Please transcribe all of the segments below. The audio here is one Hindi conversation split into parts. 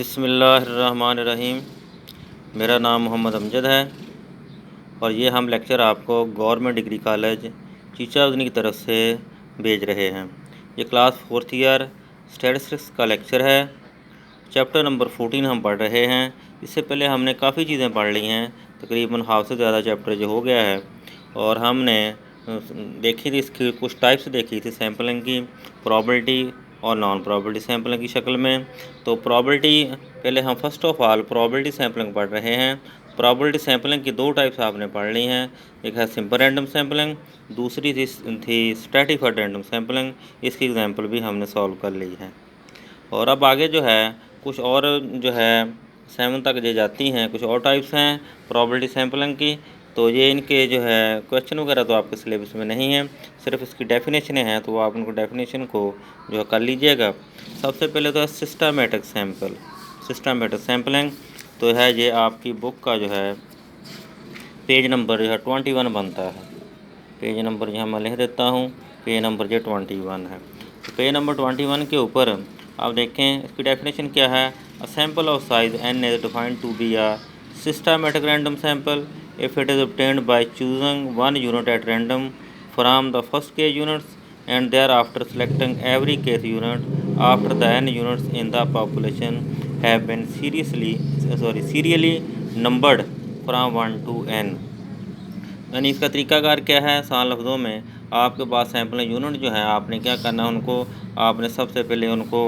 बिस्मिल्लाहिर्रहमानिर्रहीम। मेरा नाम मोहम्मद अमजद है और ये हम लेक्चर आपको गवर्नमेंट डिग्री कॉलेज चीचावदनी की तरफ से भेज रहे हैं। ये क्लास 4th ईयर स्टैटिस्टिक्स का लेक्चर है। चैप्टर नंबर 14 हम पढ़ रहे हैं। इससे पहले हमने काफ़ी चीज़ें पढ़ ली हैं, तकरीबन हाफ से ज़्यादा चैप्टर जो हो गया है। और हमने देखी थी इसकी कुछ टाइप्स देखी थी सैम्पलिंग की, प्रोबेबिलिटी और नॉन प्रोबेबिलिटी सैम्पलिंग की शक्ल में। तो प्रोबेबिलिटी पहले हम first of all probability sampling पढ़ रहे हैं। प्रोबेबिलिटी सैम्पलिंग की दो टाइप्स आपने पढ़ ली हैं, एक है सिंपल रैंडम सैम्पलिंग, दूसरी थी स्ट्रैटिफाइड रैंडम सैम्पलिंग। इसकी एग्जांपल भी हमने सॉल्व कर ली है। और अब आगे जो है कुछ और जो है 7 तक जो जाती हैं, कुछ और टाइप्स हैं प्रोबेबिलिटी सैम्पलिंग की। तो ये इनके जो है क्वेश्चन वगैरह तो आपके सिलेबस में नहीं है, सिर्फ इसकी डेफिनेशनें हैं, तो आप उनको डेफिनेशन को जो है कर लीजिएगा। सबसे पहले तो है सिस्टमेटिक सैम्पल। सिस्टमेटिक सैम्पलिंग तो है ये आपकी बुक का जो है पेज नंबर जो है 21 बनता है। पेज नंबर यहाँ मैं लिख देता हूँ, पेज नंबर जो 21 है। तो पेज नंबर 21 के ऊपर आप देखें इसकी डेफिनेशन क्या है। A sample of size n is defined to be a systematic random sample if it is obtained by choosing one unit at random from the first k units and thereafter selecting every kth unit after the n units in the population have been serially numbered from 1 to n। यानी इसका तरीकाकार क्या है, आसान लफ्ज़ों में आपके पास सैम्पल यूनिट जो है आपने क्या करना है, उनको आपने सबसे पहले उनको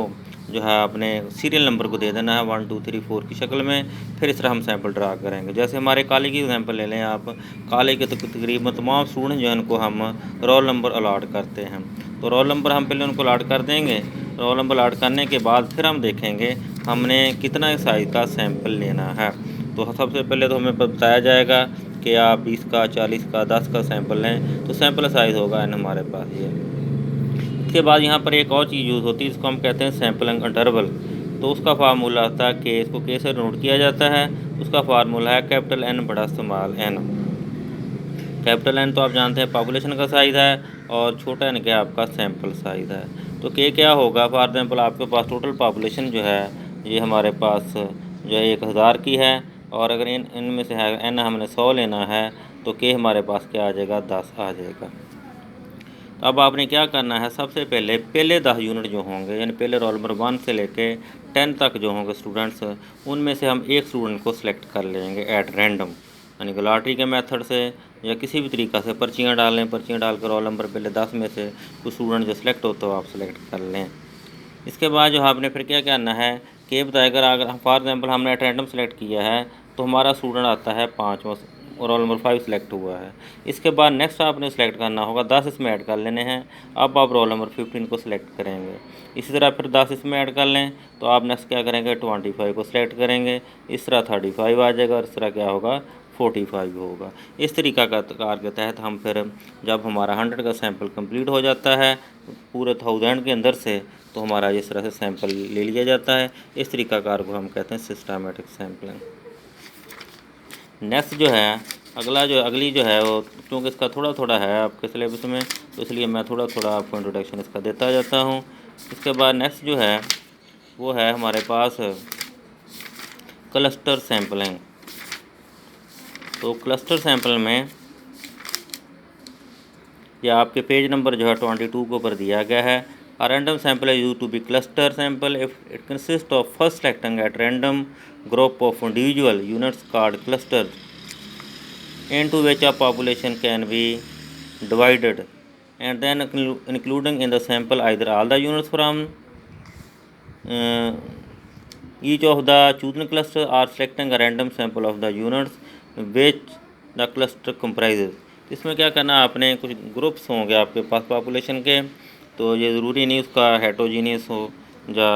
जो है अपने सीरियल नंबर को दे देना है 1 2 3 4 की शक्ल में। फिर इस तरह हम सैंपल ड्रा करेंगे। जैसे हमारे कॉलेज की एग्जांपल ले लें आप, कॉलेज के तकरीबन तमाम स्टूडेंट जो है उनको हम रोल नंबर अलॉट करते हैं। तो रोल नंबर हम पहले उनको अलॉट कर देंगे। रोल नंबर अलॉट करने के बाद फिर हम देखेंगे हमने कितना साइज़ का सैंपल लेना है। तो सबसे पहले तो हमें बताया जाएगा कि आप 20 का, 40 का, 10 का सैंपल लें, तो सैंपल साइज़ होगा n हमारे पास ये। इसके बाद यहाँ पर एक और चीज़ यूज़ होती है, इसको हम कहते हैं सैम्पलिंग इंटरवल। तो उसका फार्मूला आता है कि इसको कैसे नोट किया जाता है। उसका फार्मूला है कैपिटल N बड़ा स्मॉल n। कैपिटल N तो आप जानते हैं पॉपुलेशन का साइज़ है और छोटा n क्या आपका सैंपल साइज़ है। तो क्या होगा, फॉर एग्जाम्पल आपके पास टोटल पॉपुलेशन जो है ये हमारे पास जो है 1000 की है, और अगर इनमें से है n हमने 100 लेना है, तो के हमारे पास क्या आ जाएगा, 10 आ जाएगा। तो अब आपने क्या करना है, सबसे पहले 10 यूनिट जो होंगे, यानी पहले रोल नंबर 1 से लेके 10 तक जो होंगे स्टूडेंट्स, उनमें से हम एक स्टूडेंट को सिलेक्ट कर लेंगे एट रैंडम, यानी कि लॉटरी के मेथड से या किसी भी तरीक़ा से पर्चियाँ डालें। पर्चियाँ डालकर रोल नंबर पहले 10 में से कुछ स्टूडेंट जो सिलेक्ट होता है आप सिलेक्ट कर लें। इसके बाद जो आपने फिर क्या करना है कि बताएगा, अगर फॉर एग्जांपल हमने एट रैंडम सेलेक्ट किया है तो हमारा स्टूडेंट आता है 5 और रोल नंबर 5 सेलेक्ट हुआ है। इसके बाद नेक्स्ट आपने सेलेक्ट करना होगा, 10 इसमें ऐड कर लेने हैं। अब आप रोल नंबर 15 को सिलेक्ट करेंगे। इसी तरह फिर 10 इसमें ऐड कर लें, तो आप नेक्स्ट क्या करेंगे, 25 को सिलेक्ट करेंगे। इस तरह 35 आ जाएगा और इस तरह क्या होगा, 45 होगा। इस तरीका का कार के तहत हम फिर जब हमारा 100 का सैंपल कंप्लीट हो जाता है पूरे 1000 के अंदर से, तो हमारा इस तरह से सैंपल ले लिया जाता है। इस तरीका कार को हम कहते हैं सिस्टमेटिक सैम्पलिंग। नेक्स्ट जो है अगली जो है वो, क्योंकि इसका थोड़ा है आपके सिलेबस में, तो इसलिए मैं थोड़ा आपको इंट्रोडक्शन इसका देता जाता हूँ। इसके बाद नेक्स्ट जो है वो है हमारे पास क्लस्टर सैम्पलिंग। तो क्लस्टर सैंपल में यह आपके पेज नंबर जो है 22 के ऊपर दिया गया है। A random sample is used to be cluster sample if it consists of first selecting at random group of individual units called clusters into which a population can be divided, and then including in the sample either all the units from each of the chosen cluster or selecting a random sample of the units which the cluster comprises। इसमें क्या करना है, आपने कुछ ग्रुप्स होंगे आपके पास पॉपुलेशन के, तो ये ज़रूरी नहीं उसका हेटरोजीनियस हो या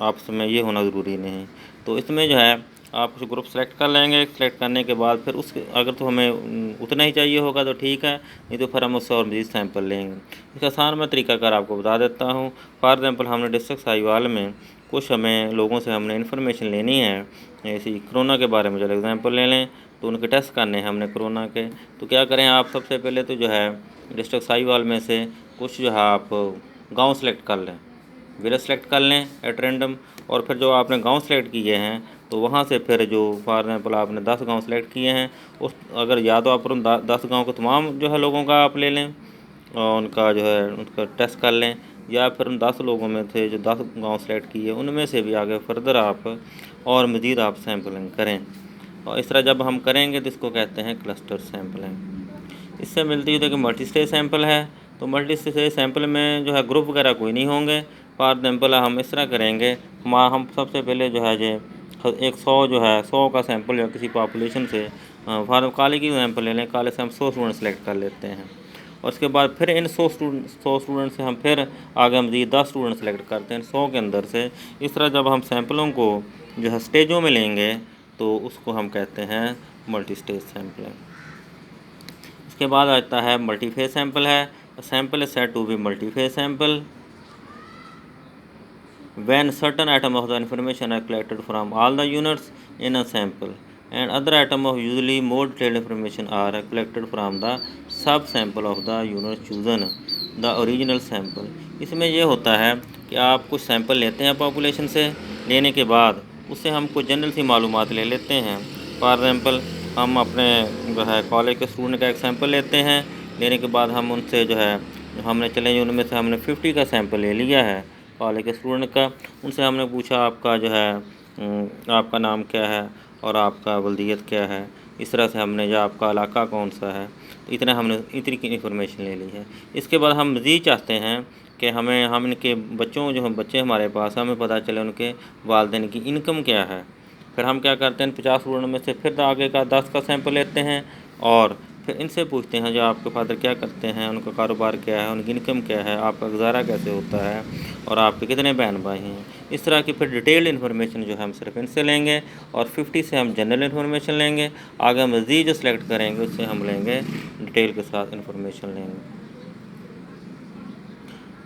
आपस में ये होना ज़रूरी नहीं। तो इसमें जो है आप कुछ ग्रुप सेलेक्ट कर लेंगे। सेलेक्ट करने के बाद फिर उसके अगर तो हमें उतना ही चाहिए होगा तो ठीक है, नहीं तो फिर हम उससे और मज़ीद सैंपल लेंगे। इसका आसान मैं तरीकाकार आपको बता देता हूँ। फॉर एग्जांपल हमने डिस्ट्रिक्ट साहिवाल में कुछ हमें लोगों से हमने इन्फॉर्मेशन लेनी है, ऐसी कोरोना के बारे में चलो एग्जांपल ले लें, तो उनके टेस्ट करने हैं हमने कोरोना के। तो क्या करें, आप सबसे पहले तो जो है डिस्ट्रिक्ट साहिवाल में से कुछ जो है आप गांव सेलेक्ट कर लें। विलेज सेलेक्ट कर लें एट रैंडम, और फिर जो आपने गांव सेलेक्ट किए हैं तो वहाँ से फिर जो फॉर एग्जाम्पल आपने 10 गांव सेलेक्ट किए हैं, उस अगर या तो आप उन 10 गाँव के तमाम जो है लोगों का आप ले लें और उनका जो है उनका टेस्ट कर लें, या फिर उन 10 लोगों में से जो 10 गांव सेलेक्ट किए उनमें से भी आगे फर्दर आप और मज़ीद आप सैम्पलिंग करें। और इस तरह जब हम करेंगे तो इसको कहते हैं क्लस्टर सैम्पलिंग। इससे मिलती है कि मल्टी स्टेज सैंपल है, तो मल्टी स्टेज सैंपल में जो है ग्रुप वगैरह कोई नहीं होंगे। फॉर एग्जाम्पल हम इस तरह करेंगे, हम सबसे पहले जो है जो एक 100 जो है 100 का सैंपल या किसी पॉपुलेशन से फॉर काले की सैंपल ले लें, काले से हम 100 स्टूडेंट सेलेक्ट कर लेते हैं, और उसके बाद फिर इन 100 स्टूडेंट से हम फिर आगे मज़ीद 10 स्टूडेंट सेलेक्ट करते हैं 100 के अंदर से। इस तरह जब हम सैंपलों को जो है स्टेजों में लेंगे तो उसको हम कहते हैं मल्टी स्टेज सैंपलिंग। इसके बाद आता है मल्टी फेज सैंपल है। Sample is said to be multi phase sample when certain items of the information are collected from all the units in a sample and other items of usually more detailed information are collected from the sub sample of the unit chosen the original sample। इसमें यह होता है कि आप कुछ सैंपल लेते हैं पॉपुलेशन से, लेने के बाद उससे हम कुछ जनरल सी मालूमात ले लेते हैं। फॉर एग्जाम्पल हम अपने जो है कॉलेज के स्टूडेंट का एक सैंपल लेते हैं, लेने के बाद हम उनसे जो है हमने चले उनमें से हमने 50 का सैंपल ले लिया है कॉलेज के स्टूडेंट का। उनसे हमने पूछा आपका जो है आपका नाम क्या है और आपका वल्दियत क्या है, इस तरह से हमने जो आपका इलाका कौन सा है, इतना हमने इतनी की इन्फॉर्मेशन ले ली है। इसके बाद हम मज़ीद चाहते हैं कि हम इनके बच्चों जो हम बच्चे हमारे पास हमें पता चले उनके वालिदैन की इनकम क्या है। फिर हम क्या करते हैं 50 स्टूडेंट में से फिर आगे का 10 का सैंपल लेते हैं और फिर इनसे पूछते हैं जो आपके फादर क्या करते हैं, उनका कारोबार क्या है, उनकी इनकम क्या है, आपका गुजारा कैसे होता है और आपके कितने बहन भाई हैं। इस तरह की फिर डिटेल्ड इन्फॉर्मेशन जो है हम सिर्फ इनसे लेंगे, और 50 से हम जनरल इन्फॉर्मेशन लेंगे। आगे मज़ीद जो सेलेक्ट करेंगे उससे हम लेंगे डिटेल के साथ इन्फॉर्मेशन लेंगे।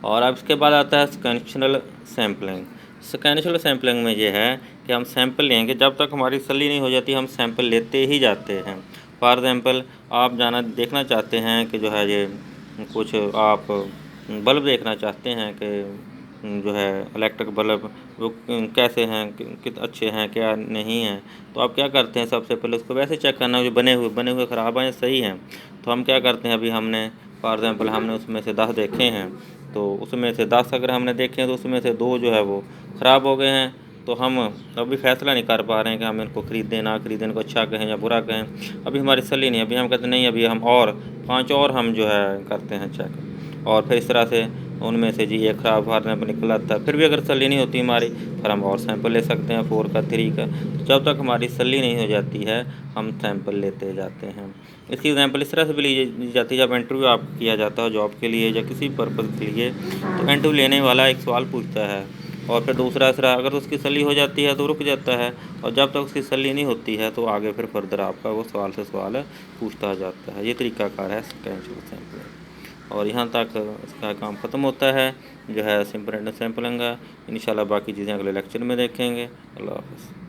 और अब इसके बाद आता है सिक्वेंशियल सैम्पलिंग। सिक्वेंशियल सैम्पलिंग में ये है कि हम सैंपल लेंगे, जब तक हमारी तसल्ली नहीं हो जाती हम सैंपल लेते ही जाते हैं। फॉर एग्जाम्पल आप देखना चाहते हैं कि जो है ये कुछ आप बल्ब देखना चाहते हैं कि जो है इलेक्ट्रिक बल्ब वो कैसे हैं, कित अच्छे हैं क्या नहीं हैं, तो आप क्या करते हैं सबसे पहले उसको वैसे चेक करना जो बने हुए ख़राब हैं सही हैं। तो हम क्या करते हैं, अभी हमने फॉर एग्जाम्पल हमने उसमें से 10 देखे हैं, तो उसमें से 10 अगर हमने देखे हैं तो उसमें से 2 जो है वो ख़राब हो गए हैं, तो हम अभी फ़ैसला नहीं कर पा रहे हैं कि हम इनको ख़रीदें ना ख़रीदें, इनको अच्छा कहें या बुरा कहें। अभी हमारी तसल्ली नहीं, अभी हम कहते नहीं, अभी हम और 5 और हम जो है करते हैं चेक, और फिर इस तरह से उनमें से जी एक ख़राब फार्म पर निकला था, फिर भी अगर तसल्ली नहीं होती हमारी फिर हम और सैंपल ले सकते हैं 4 का 3 का। तो जब तक हमारी तसल्ली नहीं हो जाती है हम सैंपल लेते जाते हैं। इसकी एग्जांपल इस तरह से भी ली जाती है, जब इंटरव्यू आप किया जाता है जॉब के लिए या किसी पर्पज़ के लिए, तो इंटरव्यू लेने वाला एक सवाल पूछता है और फिर दूसरा अगर उसकी तसल्ली हो जाती है तो रुक जाता है, और जब तक उसकी तसल्ली नहीं होती है तो आगे फिर फर्दर आपका वो सवाल से सवाल पूछता जाता है। ये तरीक़ाकार है सिक्वेंशियल सैंपलिंग। और यहाँ तक इसका काम ख़त्म होता है जो है सिंपल रैंडम सैंपलिंग का। इंशाल्लाह बाकी चीज़ें अगले लेक्चर में देखेंगे। अल्लाह हाफ़िज़।